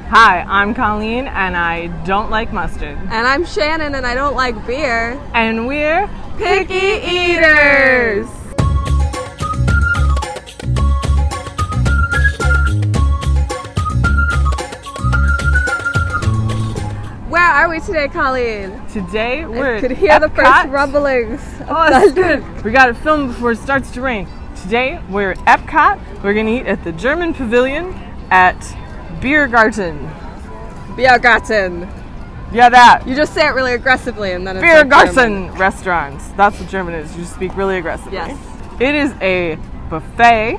Hi, I'm Colleen, and I don't like mustard. And I'm Shannon, and I don't like beer. And we're Picky Eaters! Where are we today, Colleen? Today we're I could hear the first rumblings. Oh, that's good. We gotta film before it starts to rain. Today we're at EPCOT. We're gonna eat at the German Pavilion at Biergarten. Biergarten. Yeah, that. You just say it really aggressively and then it's Biergarten restaurants. That's what German is. You speak really aggressively. Yes. It is a buffet.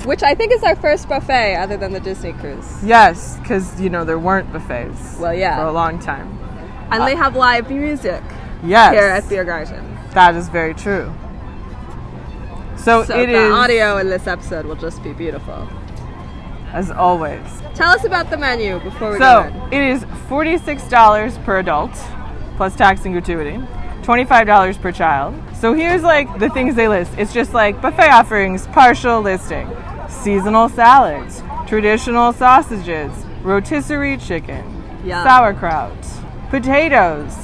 Which I think is our first buffet other than the Disney cruise. Yes, because, there weren't buffets. Well, yeah. For a long time. And they have live music. Yes. Here at Biergarten. That is very true. So the audio in this episode will just be beautiful. As always. Tell us about the menu before we go in. So, it is $46 per adult, plus tax and gratuity. $25 per child. So here's the things they list. It's just buffet offerings, partial listing, seasonal salads, traditional sausages, rotisserie chicken, sauerkraut, potatoes,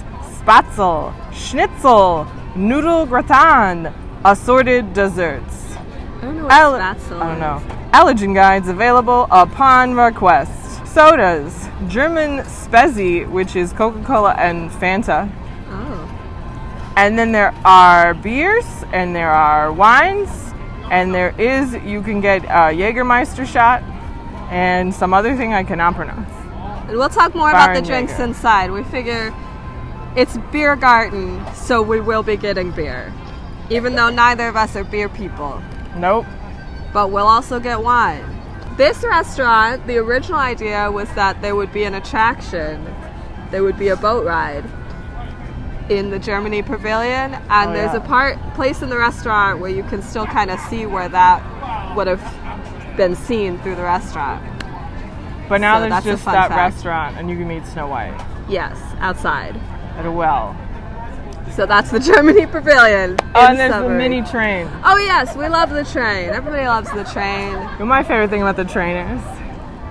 spatzel, schnitzel, noodle gratin, assorted desserts. I don't know what spatzel is. I don't know. Allergen guides available upon request. Sodas, German Spezi, which is Coca-Cola and Fanta. Oh. And then there are beers, and there are wines, and you can get a Jägermeister shot, and some other thing I cannot pronounce. And we'll talk more about the drinks inside. We figure it's Biergarten, so we will be getting beer. Even though neither of us are beer people. Nope. But we'll also get wine. This restaurant, the original idea was that there would be an attraction. There would be a boat ride in the Germany Pavilion, and there's a place in the restaurant where you can still kind of see where that would have been seen through the restaurant. But now there's just that restaurant, and you can meet Snow White. Yes, outside. At a well. So that's the Germany Pavilion. And there's the mini train. Oh yes, we love the train. Everybody loves the train. My favorite thing about the train is,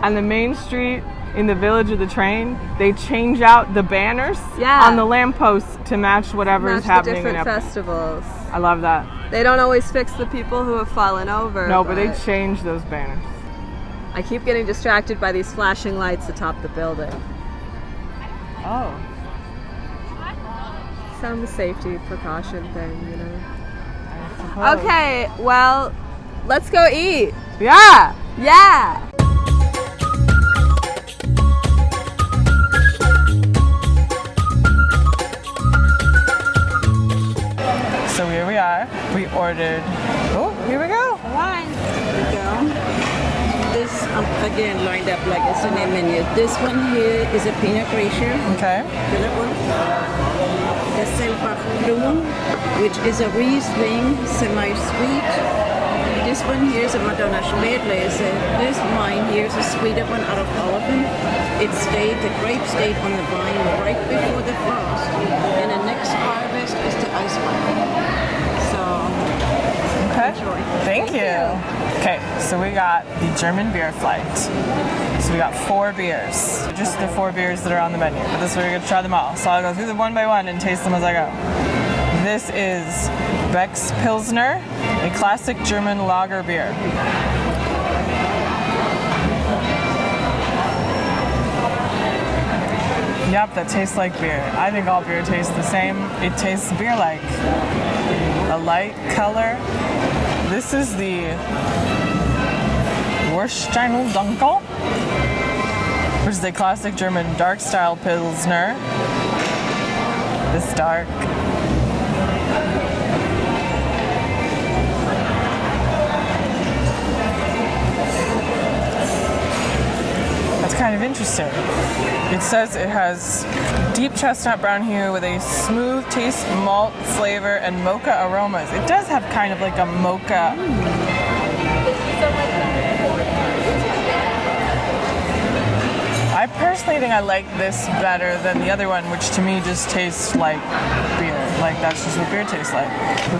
on the main street in the village of the train, they change out the banners on the lampposts to match whatever is happening the different festivals. I love that. They don't always fix the people who have fallen over. No, but they change those banners. I keep getting distracted by these flashing lights atop the building. Oh. Some safety precaution thing, I suppose. Okay, well, let's go eat. Yeah! Yeah! So here we are. We ordered... Oh, here we go. Wine. There we go. This, again, lined up like it's in a menu. This one here is a Pinot Grigio. Okay. The Selbach Blue, which is a Riesling, semi-sweet. This one here is a Madonna Schmedle. This wine here is a sweeter one out of all of them. The grape stayed on the vine right before the frost. And the next harvest is the ice wine. So, enjoy. Thank you. Okay, so we got the German beer flight. So we got 4 beers. Just the 4 beers that are on the menu. But this way we're going to try them all. So I'll go through them one by one and taste them as I go. This is Beck's Pilsner, a classic German lager beer. Yep, that tastes like beer. I think all beer tastes the same. It tastes beer-like. A light color. This is the Wurststeinl Dunkel, which is a classic German dark style Pilsner. This dark. That's kind of interesting. It says it has deep chestnut brown hue with a smooth taste, malt flavor, and mocha aromas. It does have kind of like a mocha. I personally think I like this better than the other one, which to me just tastes like beer. Like that's just what beer tastes like.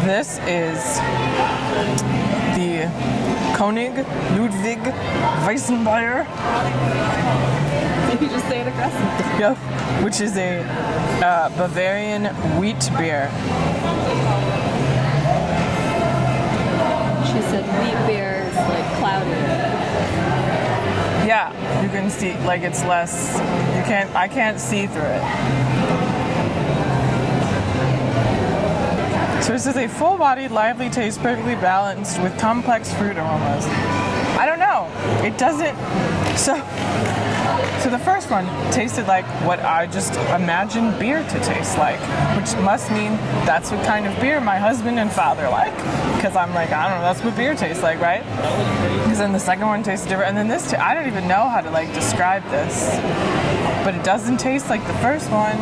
This is the König Ludwig Weissenbier. Yep. Which is a Bavarian wheat beer. She said wheat beer is like cloudy. Yeah, you can see, like it's less, I can't see through it. So this is a full-bodied, lively taste, perfectly balanced with complex fruit aromas. I don't know, it doesn't, so the first one tasted like what I just imagined beer to taste like, which must mean that's what kind of beer my husband and father like. Because I'm like, I don't know, that's what beer tastes like, right? Because then the second one tastes different, and then this, I don't even know how to like describe this, but it doesn't taste like the first one.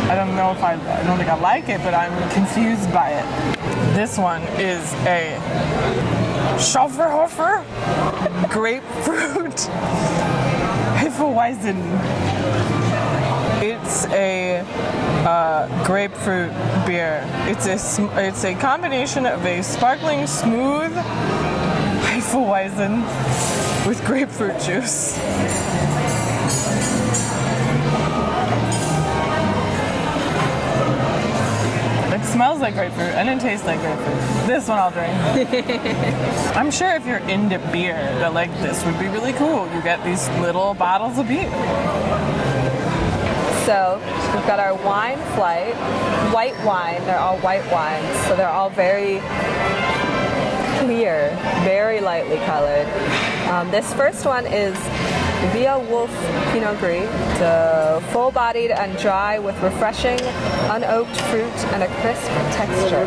I don't know if I don't think I like it, but I'm confused by it. This one is a Schofferhofer grapefruit Hefeweizen. It's a grapefruit beer. It's a combination of a sparkling smooth Hefeweizen with grapefruit juice. It smells like grapefruit and it tastes like grapefruit. This one I'll drink. I'm sure if you're into beer that like this would be really cool. You get these little bottles of beer. So we've got our wine flight, white wine. They're all white wines, so they're all very clear, very lightly colored. This first one is Via Wolf Pinot Gris. It's full-bodied and dry with refreshing, unoaked fruit and a crisp texture.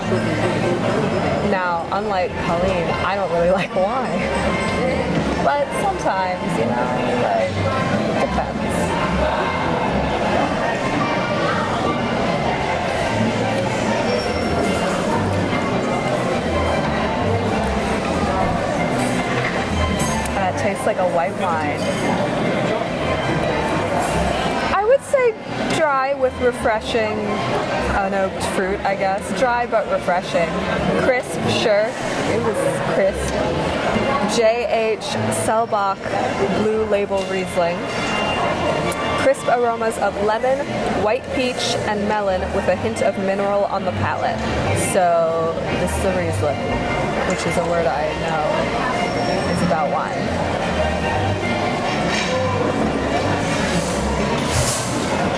Now, unlike Colleen, I don't really like wine. But sometimes, you know, like, it depends. It tastes like a white wine. I would say dry with refreshing, unoaked fruit, I guess. Dry but refreshing. Crisp, sure. It was crisp. J.H. Selbach Blue Label Riesling. Crisp aromas of lemon, white peach, and melon with a hint of mineral on the palate. So this is a Riesling, which is a word I know is about wine.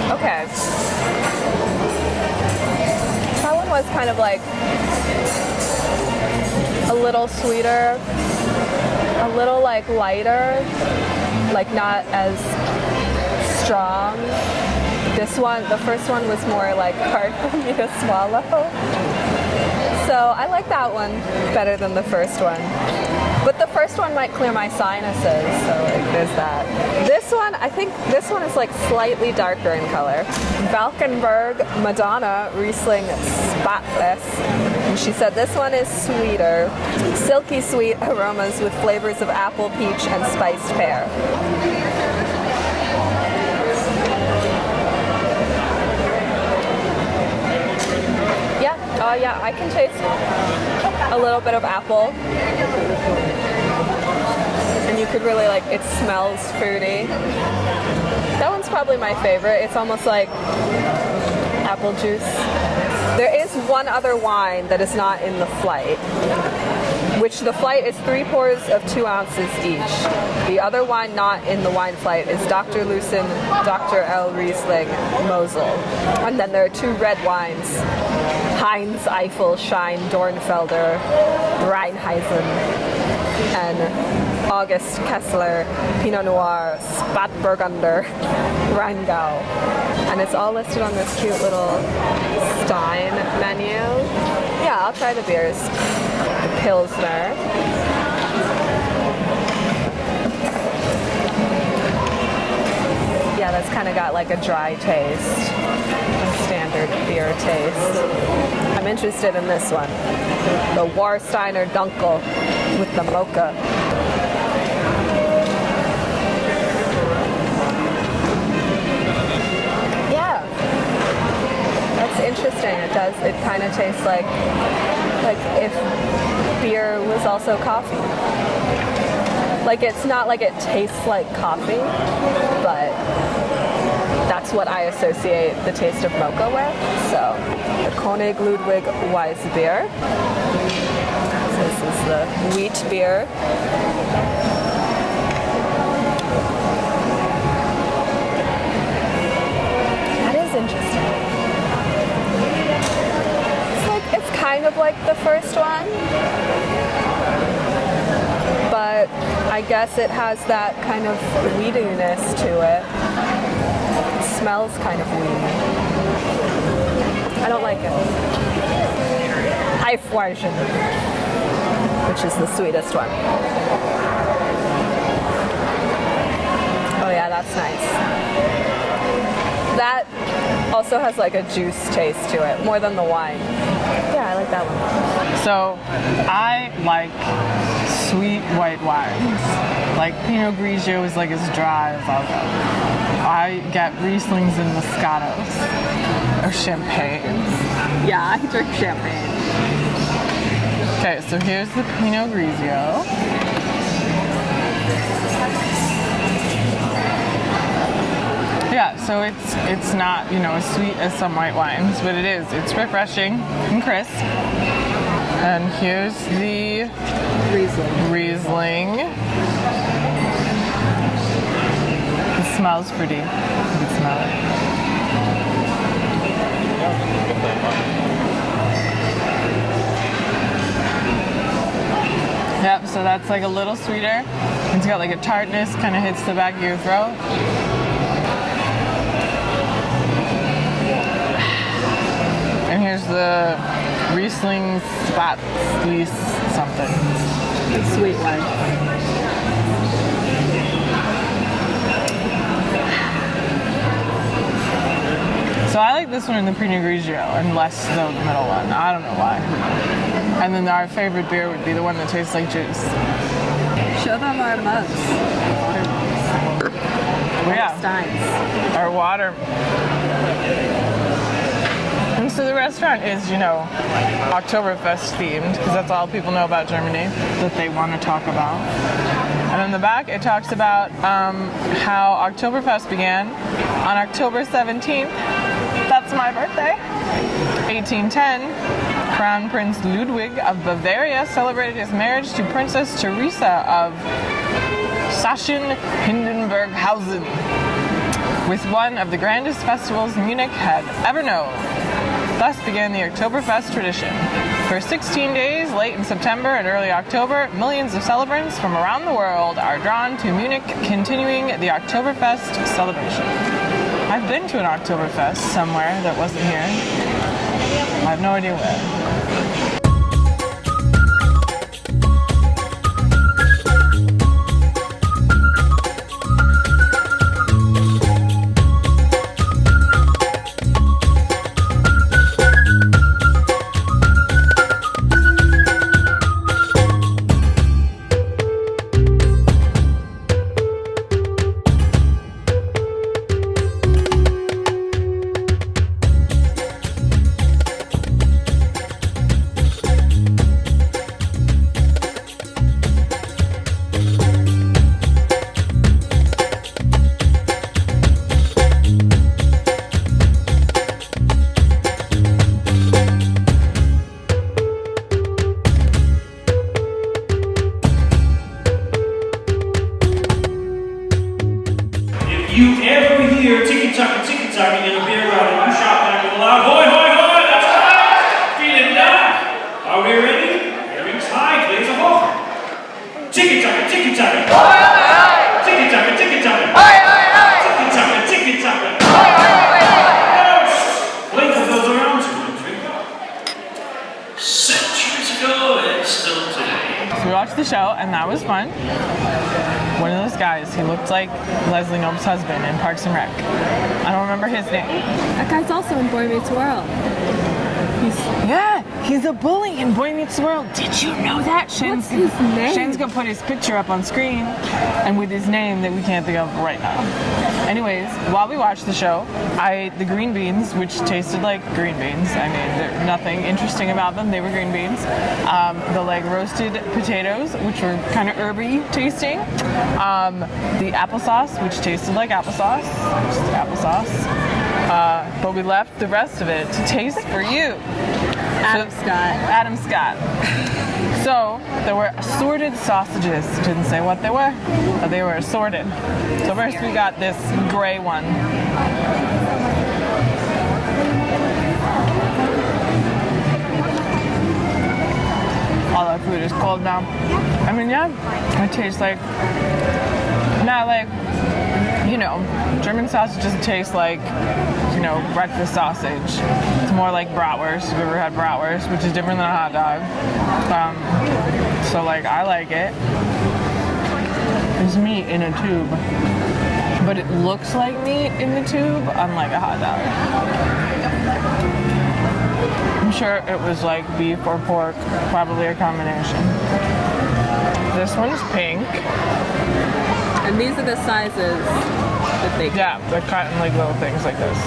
Okay. That one was kind of like a little sweeter, a little like lighter, like not as strong. This one, the first one was more like hard for me to swallow. So I like that one better than the first one. But the first one might clear my sinuses, so like there's that. This one, I think this one is like slightly darker in color. Valkenburg Madonna Riesling Spotless. And she said this one is sweeter. Silky sweet aromas with flavors of apple, peach, and spiced pear. Yeah, I can taste a little bit of apple. And you could really like, it smells fruity. That one's probably my favorite. It's almost like apple juice. There is one other wine that is not in the flight, which the flight is 3 pours of 2 ounces each. The other wine not in the wine flight is Dr. Lucen, Dr. L. Riesling, Mosel. And then there are 2 red wines, Heinz, Eifel, Schein, Dornfelder, Rheinheisen, and August Kessler, Pinot Noir, Spätburgunder, Rheingau. And it's all listed on this cute little Stein menu. Yeah, I'll try the beers. The Pilsner. Yeah, that's kind of got like a dry taste, a standard beer taste. I'm interested in this one, the Warsteiner Dunkel with the mocha. Yeah, that's interesting. It kind of tastes like if beer was also coffee. Like, it's not like it tastes like coffee, but that's what I associate the taste of mocha with. So, the König Ludwig Weiss beer. So this is the wheat beer. That is interesting. It's kind of like the first one, but I guess it has that kind of weediness to it. It smells kind of weedy. I don't like it. Hefeweizen, which is the sweetest one. Oh yeah, that's nice. That also has like a juice taste to it, more than the wine. Yeah, I like that one. So, I like sweet white wines. Like Pinot Grigio is like as dry as I'll go. I get Rieslings and Moscatos. Or champagne. Yeah, I drink champagne. Okay, so here's the Pinot Grigio. Yeah, so it's not, you know, as sweet as some white wines, but it is. It's refreshing and crisp. And here's the Riesling. It smells pretty. You can smell it. Yep, so that's like a little sweeter. It's got like a tartness, kind of hits the back of your throat. And here's the Riesling Spatzlies something. The sweet one. So I like this one in the Pinot Grigio and less the middle one. I don't know why. And then our favorite beer would be the one that tastes like juice. Show them our mugs. Yeah. Steins. Our water. And so the restaurant is, you know, Oktoberfest themed, because that's all people know about Germany that they want to talk about. And in the back, it talks about how Oktoberfest began on October 17th. That's my birthday. 1810, Crown Prince Ludwig of Bavaria celebrated his marriage to Princess Teresa of Sachsen-Hindenburg-Hausen with one of the grandest festivals Munich had ever known. Thus began the Oktoberfest tradition. For 16 days, late in September and early October, millions of celebrants from around the world are drawn to Munich, continuing the Oktoberfest celebration. I've been to an Oktoberfest somewhere that wasn't here. I have no idea where. You ever hear ticky-tacky in the Biergarten, you shout back with a loud, hoi, hoi, hoi, that's right! Vielen Dank! Are we ready? Every time, please, a hoch. Ticky-tacky. Ticky-tacky. Ticky-tacky. Blink of those around you. Centuries ago and still today. So we watched the show, and that was fun. One of those guys, he looked like Leslie Knope's husband in Parks and Rec. I don't remember his name. That guy's also in Boy Meets World. Yeah, He's a bully in Boy Meets World. Did you know that? What's his name? Shen's gonna put his picture up on screen, and with his name that we can't think of right now. Anyways, while we watched the show, I ate the green beans, which tasted like green beans. I mean, there's nothing interesting about them. They were green beans. The like roasted potatoes, which were kind of herby tasting. The applesauce, which tasted like applesauce. Just applesauce. But we left the rest of it to taste for you. Adam Scott. So there were assorted sausages. Didn't say what they were, but they were assorted. So first we got this gray one. All our food is cold now. I mean, yeah, it tastes like, not like, you know, German sausage doesn't taste like, you know, breakfast sausage. It's more like bratwurst. If you've ever had bratwurst, which is different than a hot dog. So like, I like it. It's meat in a tube, but it looks like meat in the tube, unlike a hot dog. I'm sure it was like beef or pork, probably a combination. This one's pink. And these are the sizes that they Yeah, they're cut in like little things like this.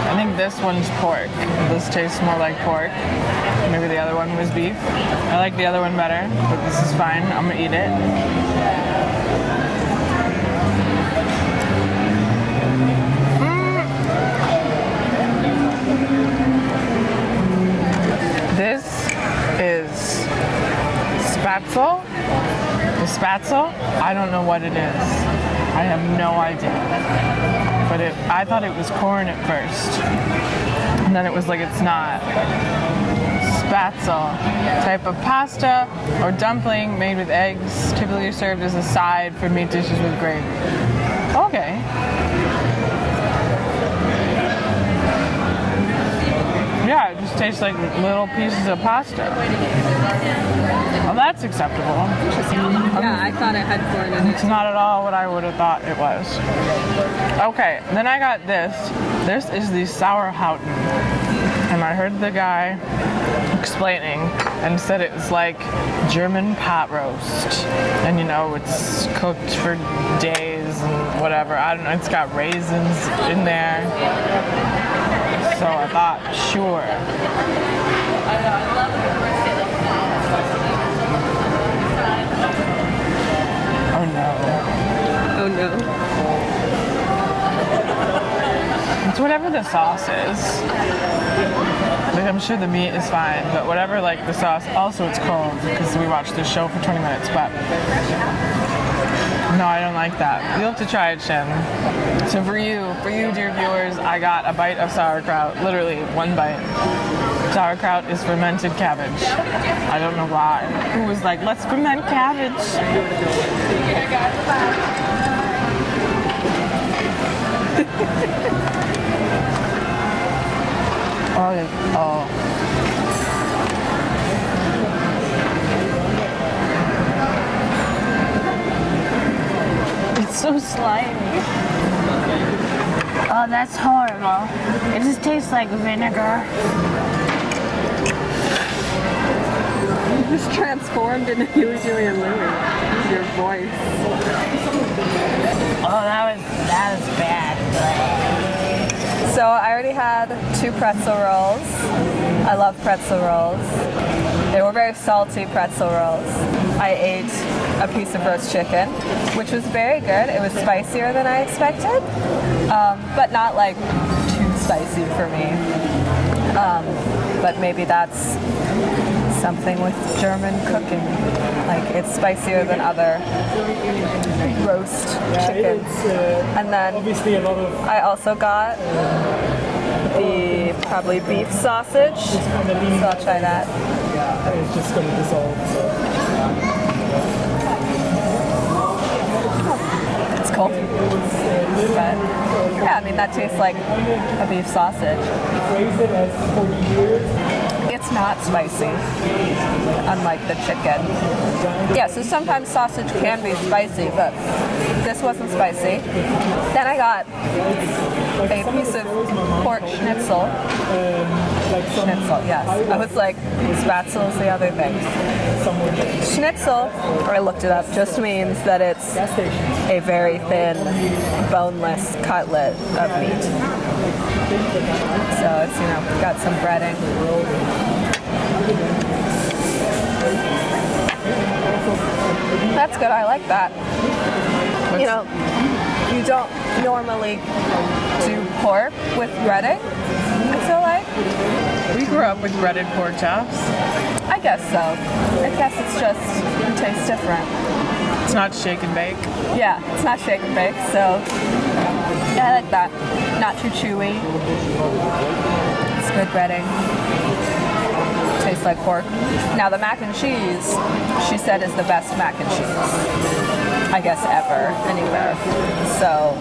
I think this one's pork. This tastes more like pork. Maybe the other one was beef. I like the other one better, but this is fine. I'm gonna eat it. This is spatzel. The spatzel, I don't know what it is. I have no idea. But I thought it was corn at first. And then it was like, it's not. Spatzel, type of pasta or dumpling made with eggs, typically served as a side for meat dishes with gravy. Okay. Yeah, it just tastes like little pieces of pasta. Well, that's acceptable. Yeah, I thought it had corn in it. It's not at all what I would have thought it was. Okay, then I got this. This is the Sauerhauten. And I heard the guy explaining and said it was like German pot roast. And you know, it's cooked for days and whatever. I don't know, it's got raisins in there. So I thought, sure. Oh no. Oh no. It's whatever the sauce is. Like, I'm sure the meat is fine, but whatever, like, the sauce. Also, it's cold because we watched this show for 20 minutes, but no, I don't like that. You'll have to try it, Shen. So for you, dear viewers, I got a bite of sauerkraut. Literally, one bite. Sauerkraut is fermented cabbage. I don't know why. Who was like, let's ferment cabbage? Oh. It's so slimy. Oh, that's horrible. It just tastes like vinegar. You just transformed into Huey, Dewey, and Louie. Your voice. Oh, that was bad. So I already had 2 pretzel rolls. I love pretzel rolls. They were very salty pretzel rolls. I ate a piece of roast chicken, which was very good. It was spicier than I expected, but not like too spicy for me. But maybe that's something with German cooking. Like, it's spicier than other roast chickens. And then I also got the probably beef sausage, so I'll try that. It's just going to dissolve. It's cold. But yeah, I mean, that tastes like a beef sausage. It's not spicy, unlike the chicken. Yeah, so sometimes sausage can be spicy, but this wasn't spicy. Then I got a piece of pork schnitzel. Schnitzel, yes. I was like, spatzel is the other thing. Schnitzel, or I looked it up, just means that it's a very thin, boneless cutlet of meat. So it's, you know, got some breading. That's good, I like that. You know, you don't normally do pork with breading, I feel like. We grew up with breaded pork chops. I guess so. I guess it's just, it tastes different. It's not shake and bake. Yeah, it's not shake and bake, so yeah, I like that. Not too chewy. It's good breading. Tastes like pork. Now the mac and cheese, she said, is the best mac and cheese, I guess, ever, anywhere. So,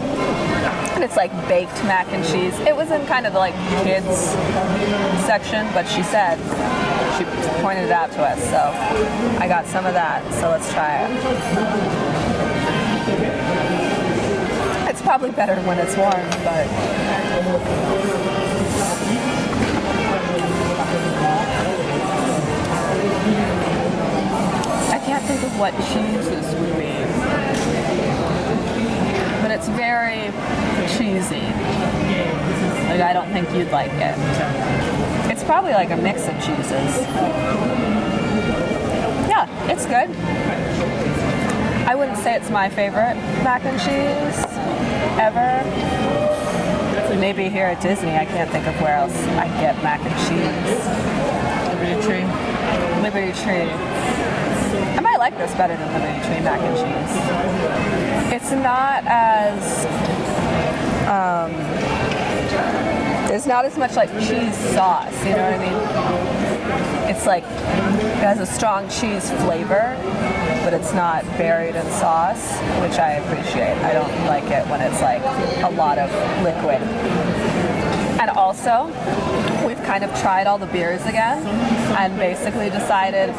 and it's like baked mac and cheese. It was in kind of the like kids section, but she said, she pointed it out to us, so I got some of that, so let's try it. It's probably better when it's warm, but I can't think of what cheese this would be. But it's very cheesy. Like, I don't think you'd like it. It's probably like a mix of cheeses. Yeah, it's good. I wouldn't say it's my favorite mac and cheese ever. Maybe here at Disney, I can't think of where else I get mac and cheese. Liberty Tree. Liberty Tree. I might like this better than Liberty Tree mac and cheese. It's not as, there's not as much like cheese sauce, you know what I mean? It's like, it has a strong cheese flavor, but it's not buried in sauce, which I appreciate. I don't like it when it's like a lot of liquid. And also, we've kind of tried all the beers again and basically decided,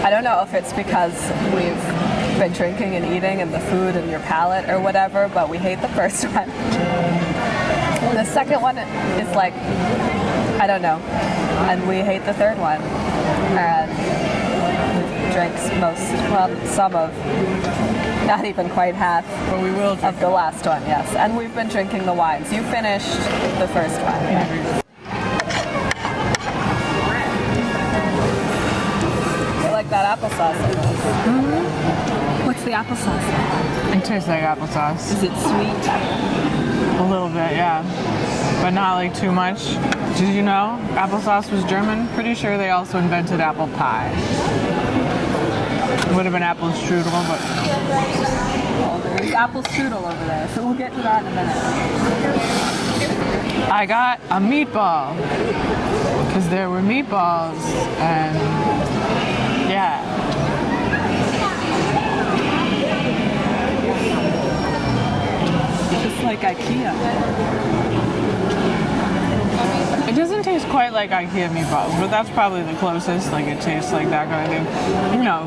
I don't know if it's because we've been drinking and eating and the food and your palate or whatever, but we hate the first one. The second one is like, I don't know, and we hate the third one. And we drank some of, not even quite half But we will of the last one, yes. And we've been drinking the wines. You finished the first one. Yeah. You like that applesauce? Mm-hmm. What's the applesauce? It tastes like applesauce. Is it sweet? A little bit, yeah. But not like too much. Did you know applesauce was German? Pretty sure they also invented apple pie. It would have been apple strudel, but... There's apple strudel over there, so we'll get to that in a minute. I got a meatball. Because there were meatballs, and... yeah. Just like IKEA. It doesn't taste quite like IKEA meatballs, but that's probably the closest. Like, it tastes like that kind of thing. You know,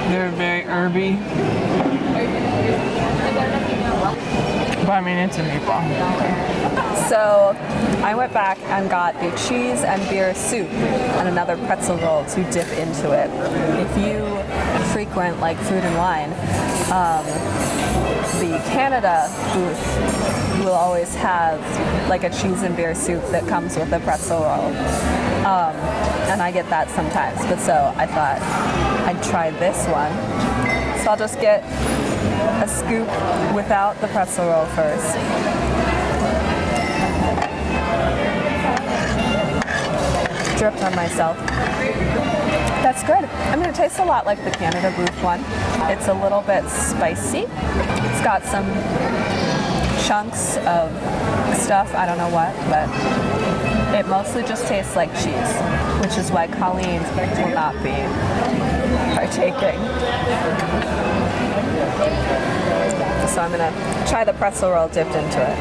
they're very herby. But I mean, it's a meatball. So I went back and got a cheese and beer soup and another pretzel roll to dip into it. If you frequent like Food and Wine, the Canada booth will always have like a cheese and beer soup that comes with a pretzel roll. And I get that sometimes, but so I thought I'd try this one. So I'll just get a scoop without the pretzel roll first. Dripped on myself. That's good. I mean, it tastes a lot like the Canada booth one. It's a little bit spicy. It's got some chunks of stuff, I don't know what, but it mostly just tastes like cheese, which is why Colleen will not be partaking. So I'm gonna try the pretzel roll dipped into it.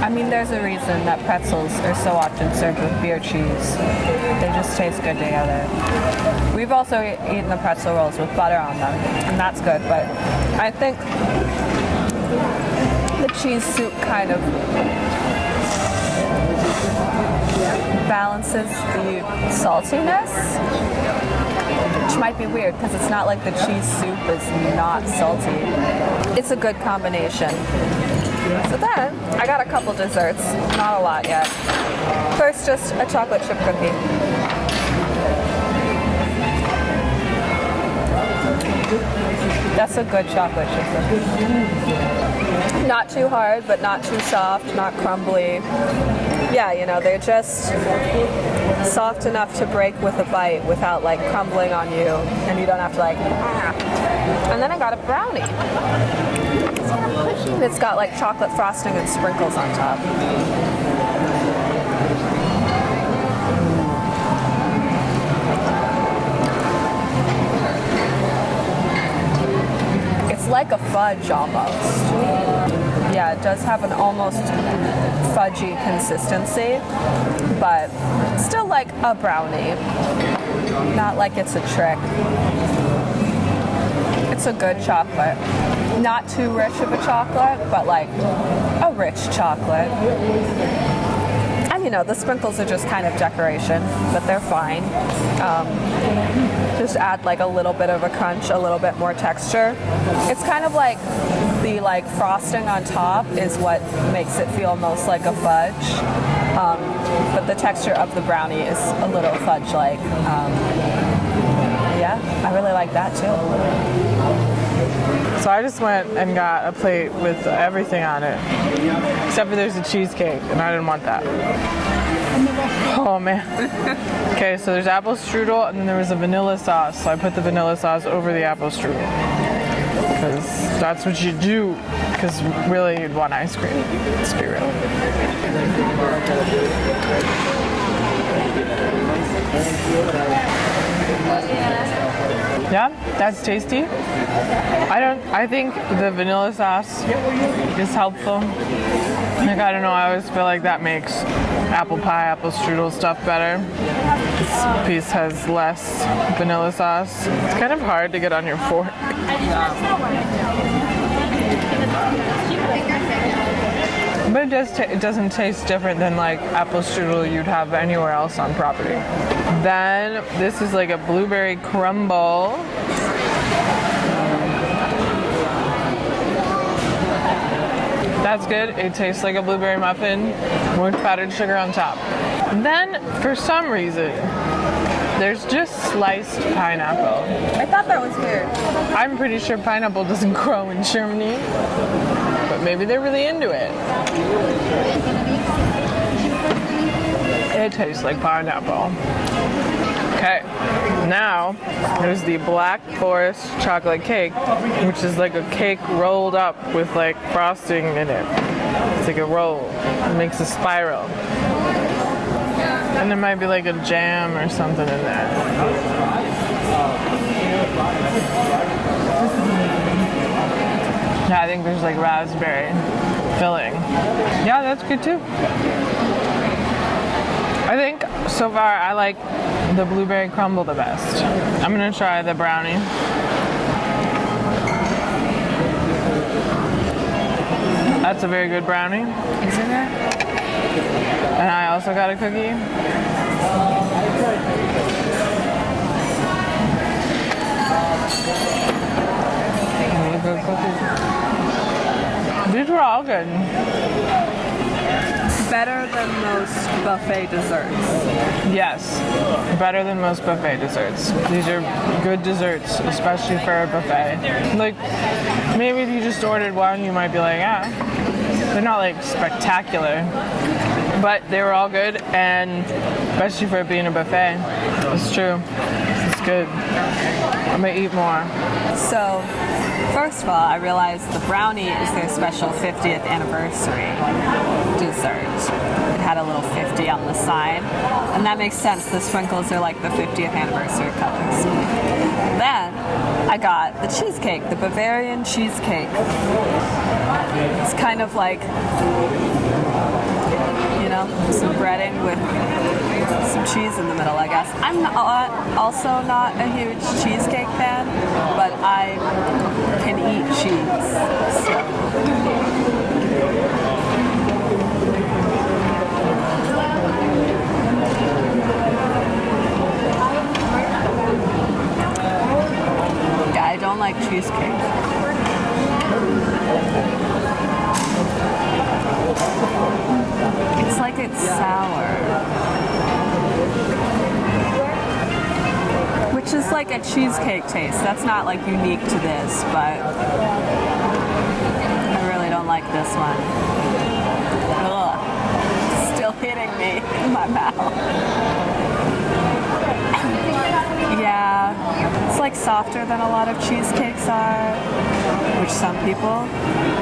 I mean, And there's a reason that pretzels are so often served with beer cheese. They just taste good together. We've also eaten the pretzel rolls with butter on them, and that's good, but I think the cheese soup kind of balances the saltiness, which might be weird because it's not like the cheese soup is not salty. It's a good combination. So then, I got a couple desserts, not a lot yet. First, just a chocolate chip cookie. That's a good chocolate chip cookie. Not too hard, but not too soft, not crumbly. Yeah, you know, they're just soft enough to break with a bite without like crumbling on you, and you don't have to like, ah. And then I got a brownie. It's got like chocolate frosting and sprinkles on top. It's like a fudge almost. Yeah, it does have an almost fudgy consistency, but still like a brownie. Not like it's a trick. It's a good chocolate. Not too rich of a chocolate, but like a rich chocolate. And you know, the sprinkles are just kind of decoration, but they're fine. Just add like a little bit of a crunch, a little bit more texture. It's kind of like the like frosting on top is what makes it feel most like a fudge. But the texture of the brownie is a little fudge-like. Yeah, I really like that too. So I just went and got a plate with everything on it, except for there's a cheesecake, and I didn't want that. Oh man. Okay, so there's apple strudel, and then there was a vanilla sauce. So I put the vanilla sauce over the apple strudel, because that's what you do. Because really, you'd want ice cream. Let's be real. Yeah, that's tasty. I think the vanilla sauce is helpful. Like, I don't know, I always feel like that makes apple pie, apple strudel stuff better. This piece has less vanilla sauce. It's kind of hard to get on your fork. But it doesn't taste different than like apple strudel you'd have anywhere else on property. Then this is like a blueberry crumble. That's good. It tastes like a blueberry muffin with powdered sugar on top. Then, for some reason, there's just sliced pineapple. I thought that was weird. I'm pretty sure pineapple doesn't grow in Germany, but maybe they're really into it. It tastes like pineapple. Okay, now there's the Black Forest chocolate cake, which is like a cake rolled up with like frosting in it. It's like a roll. It makes a spiral. And there might be like a jam or something in there. Yeah, I think there's like raspberry filling. Yeah, that's good too. I think so far I like the blueberry crumble the best. I'm gonna try the brownie. That's a very good brownie. Isn't it? And I also got a cookie. Really good cookies. These were all good. Better than most buffet desserts. Yes, better than most buffet desserts. These are good desserts, especially for a buffet. Like, maybe if you just ordered one, you might be like, ah, they're not like spectacular. But they were all good, and especially for it being a buffet. It's true. It's good. I'm gonna eat more. So, first of all, I realized the brownie is their special 50th anniversary dessert. It had a little 50 on the side, and that makes sense. The sprinkles are like the 50th anniversary colors. Then, I got the cheesecake, the Bavarian cheesecake. It's kind of like, you know, some breading with some cheese in the middle, I guess. I'm also not a huge cheesecake fan, but I can eat cheese. So. I don't like cheesecake. It's like it's sour. Which is like a cheesecake taste. That's not like unique to this, but I really don't like this one. Ugh. Still hitting me in my mouth. Yeah, it's like softer than a lot of cheesecakes are, which some people,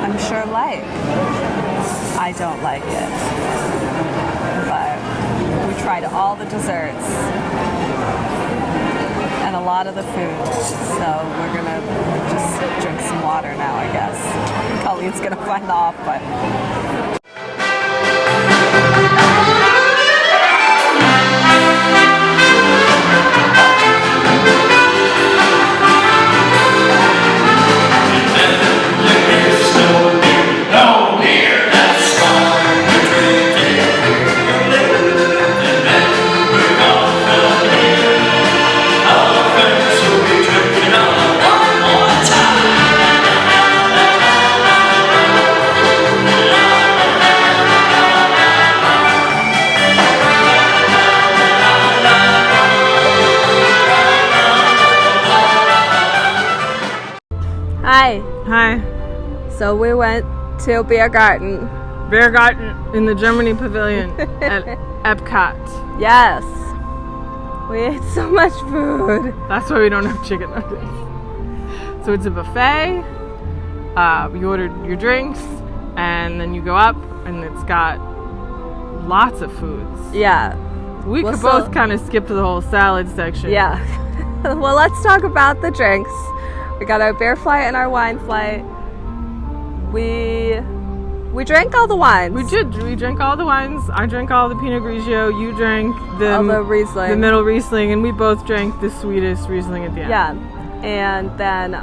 I'm sure, like. I don't like it, but we tried all the desserts and a lot of the food, so we're gonna just drink some water now, I guess. Colleen's gonna find the off button. Hi. Hi. So we went to Biergarten. Biergarten in the Germany Pavilion at EPCOT. Yes. We ate so much food. That's why we don't have chicken nuggets. So it's a buffet. You ordered your drinks, and then you go up, and it's got lots of foods. Yeah. We could both kind of skip to the whole salad section. Yeah. Well, let's talk about the drinks. We got our beer flight and our wine flight. We drank all the wines. We did. We drank all the wines. I drank all the Pinot Grigio. You drank all the Riesling. the middle Riesling, and we both drank the sweetest Riesling at the end. Yeah. And then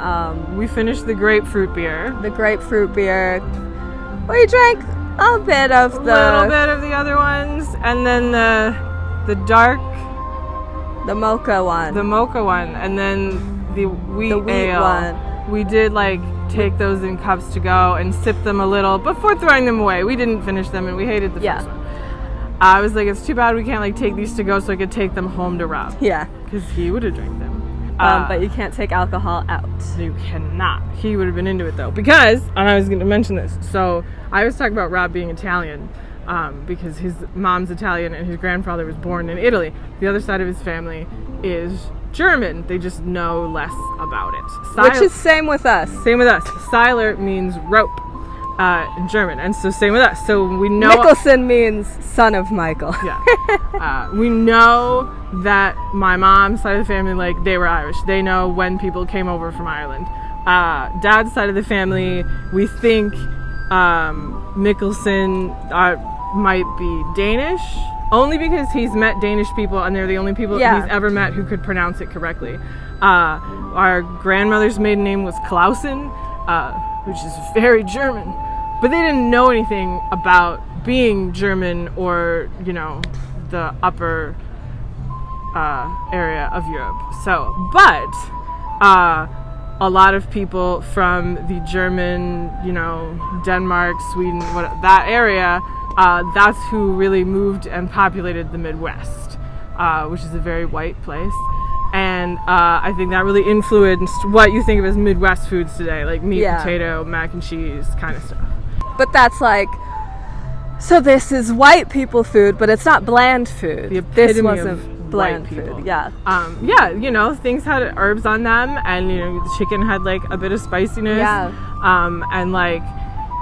we finished the grapefruit beer. The grapefruit beer. We drank a bit of the little bit of the other ones, and then the dark, the mocha one. The mocha one, and then the wheat ale one. We did like take those in cups to go and sip them a little before throwing them away. We didn't finish them, and we hated the first one. I was like, it's too bad we can't like take these to go so I could take them home to Rob. Yeah, because he would have drank them. But you can't take alcohol out. You cannot. He would have been into it though, because, and I was going to mention this. So I was talking about Rob being Italian, because his mom's Italian and his grandfather was born in Italy. The other side of his family is German. They just know less about it. Which is same with us. Same with us. Siler means rope in German, and so same with us. So we know Michaelsen means son of Michael. Yeah. We know that my mom's side of the family, like, they were Irish. They know when people came over from Ireland. Dad's side of the family, we think Michaelsen might be Danish. Only because he's met Danish people, and they're the only people he's ever met who could pronounce it correctly. Our grandmother's maiden name was Clausen, which is very German. But they didn't know anything about being German or, you know, the upper area of Europe. So, but a lot of people from the German, you know, Denmark, Sweden, that area, that's who really moved and populated the Midwest, which is a very white place. And I think that really influenced what you think of as Midwest foods today, like meat, potato, mac and cheese kind of stuff. But that's like, so this is white people food, but it's not bland food. This wasn't bland food. Yeah. Yeah, you know, things had herbs on them, and, you know, the chicken had like a bit of spiciness. Yeah. And like,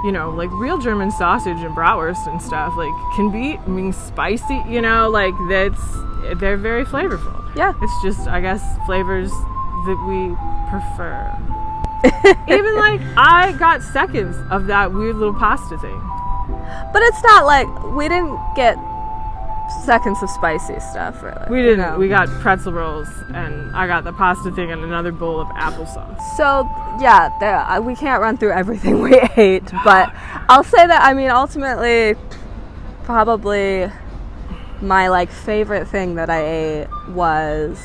you know, like real German sausage and bratwurst and stuff, like, can be, I mean, spicy, you know, like, they're very flavorful. Yeah. It's just, I guess, flavors that we prefer. Even like I got seconds of that weird little pasta thing. But it's not like we didn't get seconds of spicy stuff, really. We didn't. No. We got pretzel rolls, and I got the pasta thing and another bowl of applesauce. So yeah, we can't run through everything we ate, but I'll say that ultimately, probably my like favorite thing that I ate was,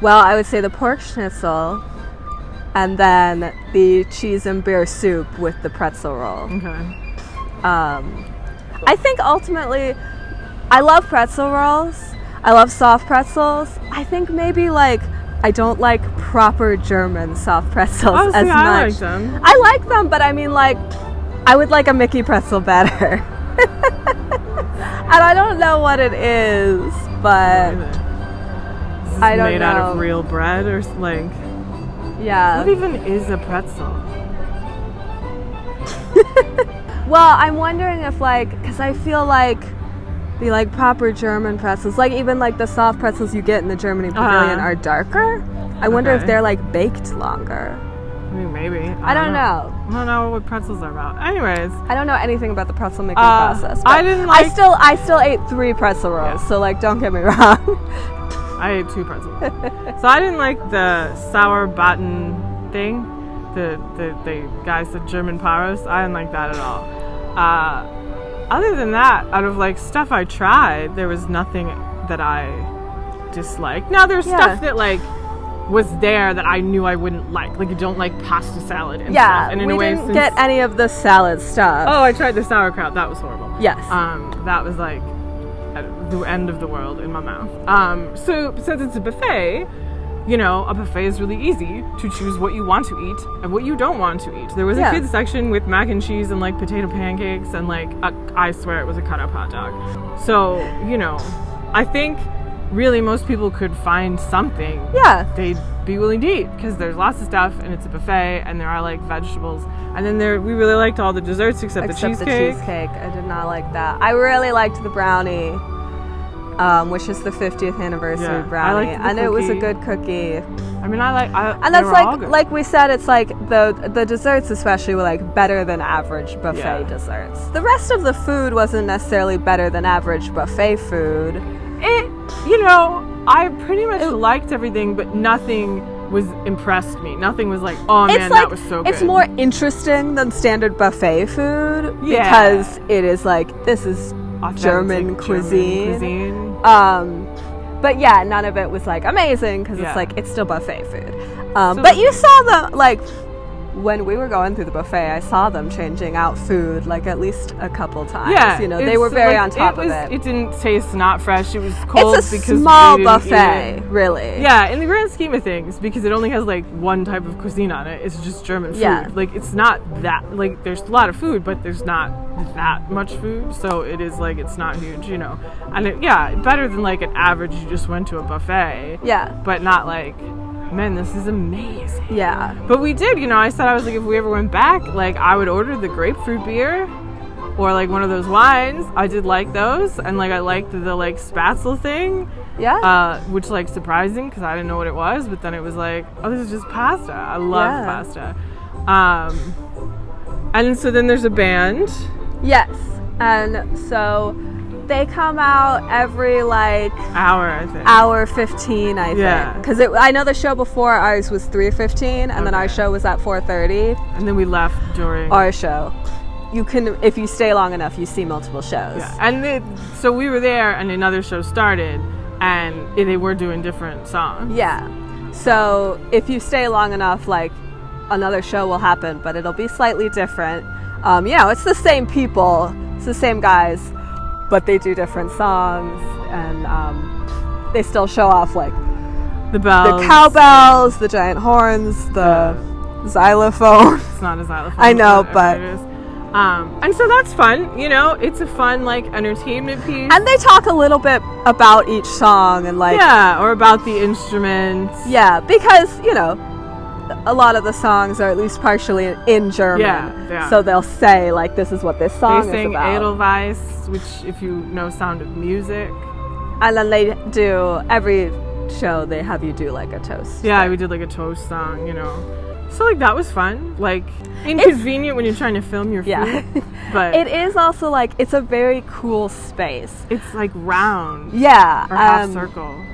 well, I would say the pork schnitzel, and then the cheese and beer soup with the pretzel roll. Okay. I think ultimately, I love pretzel rolls. I love soft pretzels. I think maybe like I don't like proper German soft pretzels as much. I like them. I like them, but I mean like I would like a Mickey pretzel better. And I don't know what it is, but Is this I don't made know. out of real bread or like? Yeah. What even is a pretzel? Well, I'm wondering if like, because I feel like the like proper German pretzels, like even like the soft pretzels you get in the Germany Pavilion are darker. I wonder if Okay. they're like baked longer. I mean, maybe. I don't know. I don't know what pretzels are about. Anyways, I don't know anything about the pretzel making process. But I didn't like. I still ate 3 pretzel rolls, Yeah. so like don't get me wrong. I ate 2 pretzels. So I didn't like the sour button thing. The guys, the German Paros. I didn't like that at all. Other than that, out of like stuff I tried, there was nothing that I disliked. Now there's stuff that like was there that I knew I wouldn't like. Like you don't like pasta salad and stuff. And in we a way, didn't get any of the salad stuff. Oh, I tried the sauerkraut. That was horrible. Yes. That was like at the end of the world in my mouth. So since it's a buffet, you know, a buffet is really easy to choose what you want to eat and what you don't want to eat. There was a kids section with mac and cheese and like potato pancakes and like I swear it was a cut up hot dog. So, you know, I think really most people could find something they'd be willing to eat because there's lots of stuff and it's a buffet and there are like vegetables. And then we really liked all the desserts except the cheesecake. I did not like that. I really liked the brownie, which is the 50th anniversary brownie, I liked the and it was a cookie. good cookie. I mean, And they that's were all good. like we said, it's like the desserts especially were like better than average buffet desserts. The rest of the food wasn't necessarily better than average buffet food. You know, I pretty much liked everything, but nothing was impressed me. Nothing was like, oh man, that was so good. It's more interesting than standard buffet food Yeah. because it is like this is Authentic German cuisine. But yeah, none of it was like amazing because it's like it's still buffet food. But you saw them like when we were going through the buffet, I saw them changing out food like at least a couple times. Yeah, you know, they were very on top of it. It didn't taste not fresh. It was cold It's a because small we didn't eat buffet, it. really. Yeah, in the grand scheme of things, because it only has like one type of cuisine on it. It's just German food. Yeah. Like it's not that like there's a lot of food, but there's not that much food. So it is like it's not huge, you know. And better than like an average. You just went to a buffet. Yeah. But not like, man, this is amazing. Yeah. But we did, you know, I said I was like, if we ever went back, like I would order the grapefruit beer or like one of those wines. I did like those. And like I liked the like spatzel thing. Yeah. Which like surprising because I didn't know what it was. But then it was like, oh, this is just pasta. I love pasta. And so then there's a band. Yes. And so they come out every like Hour, I think. hour 15, I think. Yeah. Because I know the show before ours was 3:15, and then our show was at 4:30. And then we left during Our show. You can, if you stay long enough, you see multiple shows. Yeah, and so we were there, and another show started, and they were doing different songs. Yeah. So if you stay long enough, like another show will happen, but it'll be slightly different. You know, it's the same people, it's the same guys, but they do different songs, and they still show off like The bells. the cowbells, the giant horns, the xylophone. It's not a xylophone. I know, whatever but- it is. And so that's fun, you know. It's a fun like entertainment piece. And they talk a little bit about each song and like or about the instruments. yeah, because you know a lot of the songs are at least partially in German. Yeah. So they'll say like this is what this song They sing is about. Edelweiss, which if you know Sound of Music. And then they do every show, they have you do like a toast. Yeah, we did like a toast song, you know. So like that was fun. Like inconvenient when you're trying to film your food. Yeah. But It is also like, it's a very cool space. it's like round Yeah. or half circle.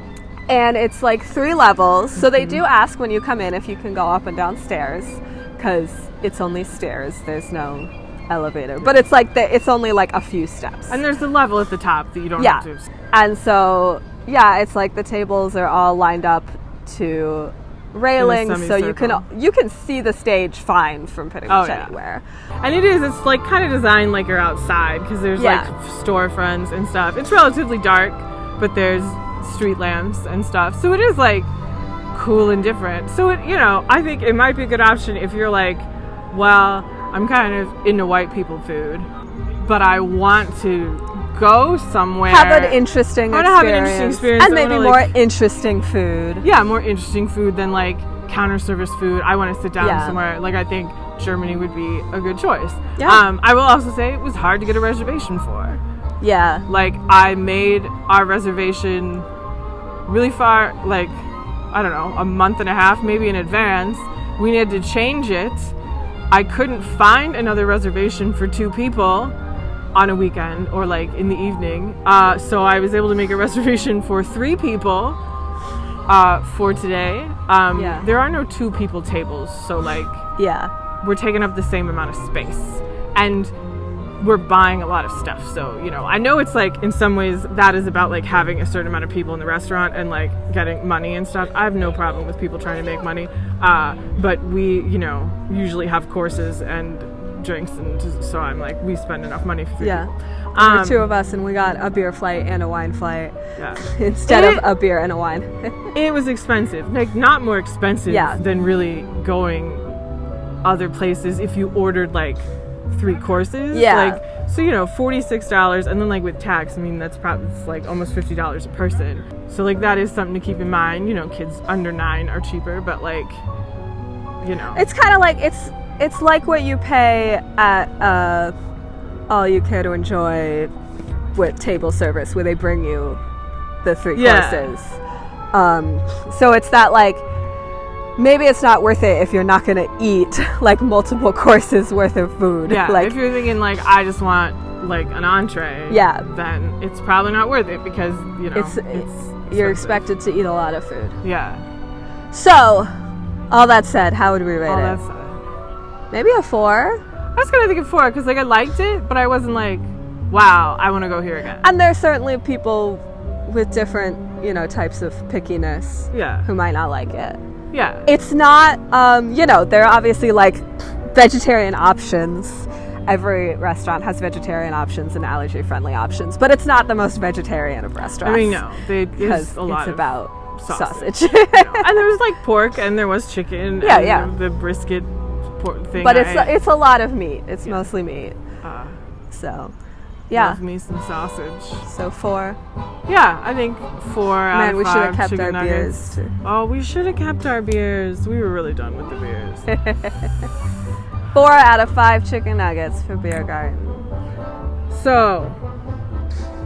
And it's like 3 levels. So they do ask when you come in if you can go up and down stairs, because it's only stairs. There's no elevator. But it's like it's only like a few steps. And there's a level at the top that you don't have to. And so, yeah, it's like the tables are all lined up to railings, so you can see the stage fine from pretty much anywhere. And it's like kind of designed like you're outside, because there's like storefronts and stuff. It's relatively dark, but there's street lamps and stuff. So it is like cool and different. So I think it might be a good option if you're like, well, I'm kind of into white people food, but I want to go somewhere. Have an interesting experience. And maybe more interesting food. Yeah, more interesting food than like counter service food. I want to sit down somewhere. Like I think Germany would be a good choice. Yeah. I will also say it was hard to get a reservation for. Yeah. Like I made our reservation really far, like, I don't know, a month and a half maybe in advance. We needed to change it. I couldn't find another reservation for 2 people on a weekend or like in the evening. So I was able to make a reservation for 3 people for today. There are no 2 people tables. So like, we're taking up the same amount of space. And we're buying a lot of stuff. So, I know it's like in some ways that is about like having a certain amount of people in the restaurant and like getting money and stuff. I have no problem with people trying to make money. But we, usually have courses and drinks, and so I'm like, we spend enough money for 3 people. There were 2 of us, and we got a beer flight and a wine flight instead of a beer and a wine. It was expensive, like not more expensive than really going other places if you ordered like 3 courses. Like, so $46, and then like with tax, I mean that's probably like almost $50 a person. So like that is something to keep in mind. Kids under 9 are cheaper, but like, it's kind of like it's like what you pay at All You Care to Enjoy with table service, where they bring you the 3 courses. So it's that like, maybe it's not worth it if you're not going to eat like multiple courses worth of food. Yeah, like, if you're thinking like, I just want like an entree, then it's probably not worth it, because you're expected to eat a lot of food. Yeah. So, all that said, how would we rate All it? that said, maybe a 4. I was kind of thinking 4, because like I liked it, but I wasn't like, wow, I want to go here again. And there's certainly people with different, types of pickiness who might not like it. Yeah. It's not, there are obviously like vegetarian options. Every restaurant has vegetarian options and allergy-friendly options, but it's not the most vegetarian of restaurants. I mean, no, there's a lot it's of about sausage. And there was like pork, and there was chicken. And the brisket pork thing. But it's a lot of meat. It's mostly meat. So, love me some sausage. So 4. Yeah, I think 4 out of 5 we should have kept chicken our nuggets. beers. Oh, we should have kept our beers. We were really done with the beers. 4 out of 5 chicken nuggets for Biergarten. So,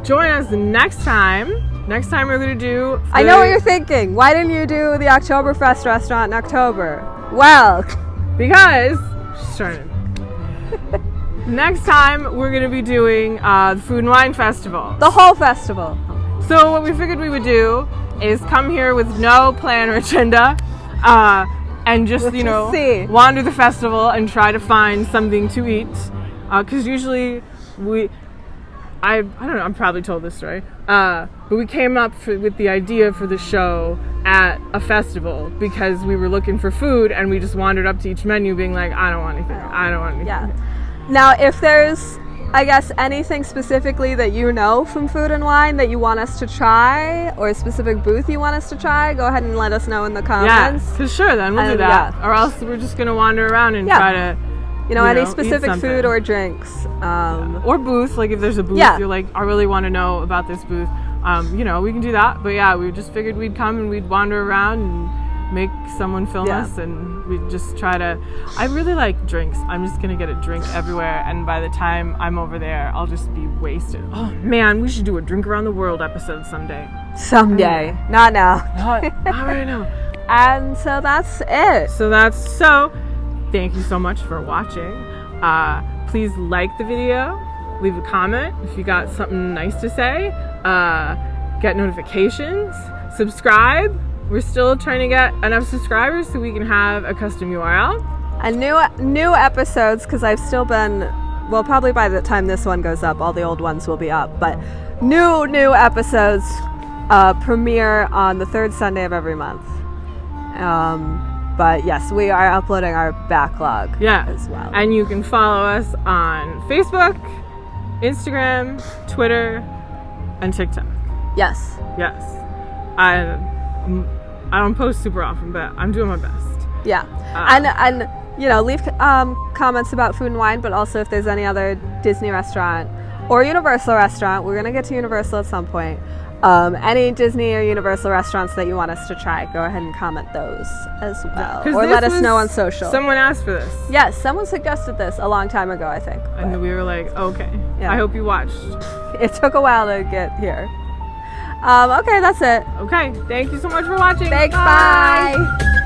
join us next time. Next time we're going to do... I know what you're thinking. Why didn't you do the Oktoberfest restaurant in October? Well, because... She's trying to... Next time we're going to be doing the Food and Wine Festival. The whole festival. So what we figured we would do is come here with no plan or agenda, and just, wander the festival and try to find something to eat. Because usually I don't know, I'm probably told this story, but we came up with the idea for the show at a festival because we were looking for food, and we just wandered up to each menu being like, I don't want anything. Yeah. Now, if there's, I guess, anything specifically that you know from Food and Wine that you want us to try, or a specific booth you want us to try, go ahead and let us know in the comments. Yeah, because sure, then we'll do that. Or else we're just going to wander around and try to, any specific food or drinks. Or booth, like if there's a booth, you're like, I really want to know about this booth. We can do that. But yeah, we just figured we'd come and we'd wander around and make someone film us, and We just try to. I really like drinks. I'm just gonna get a drink everywhere, and by the time I'm over there, I'll just be wasted. Oh man, we should do a drink around the world episode someday. Someday, not now. Not right now. And so that's it. So thank you so much for watching. Please like the video, leave a comment if you got something nice to say, get notifications, subscribe. We're still trying to get enough subscribers so we can have a custom URL. And new episodes, because I've still been, well, probably by the time this one goes up, all the old ones will be up, but new episodes premiere on the third Sunday of every month. But yes, we are uploading our backlog as well. And you can follow us on Facebook, Instagram, Twitter, and TikTok. Yes. I don't post super often, but I'm doing my best. Yeah. And you know, leave comments about food and wine, but also if there's any other Disney restaurant or Universal restaurant, we're going to get to Universal at some point. Any Disney or Universal restaurants that you want us to try, go ahead and comment those as well. Or let us know on social. Someone asked for this. Yes, someone suggested this a long time ago, I think. And we were like, okay. Yeah. I hope you watched. It took a while to get here. Okay, that's it. Okay, thank you so much for watching. Thanks, bye.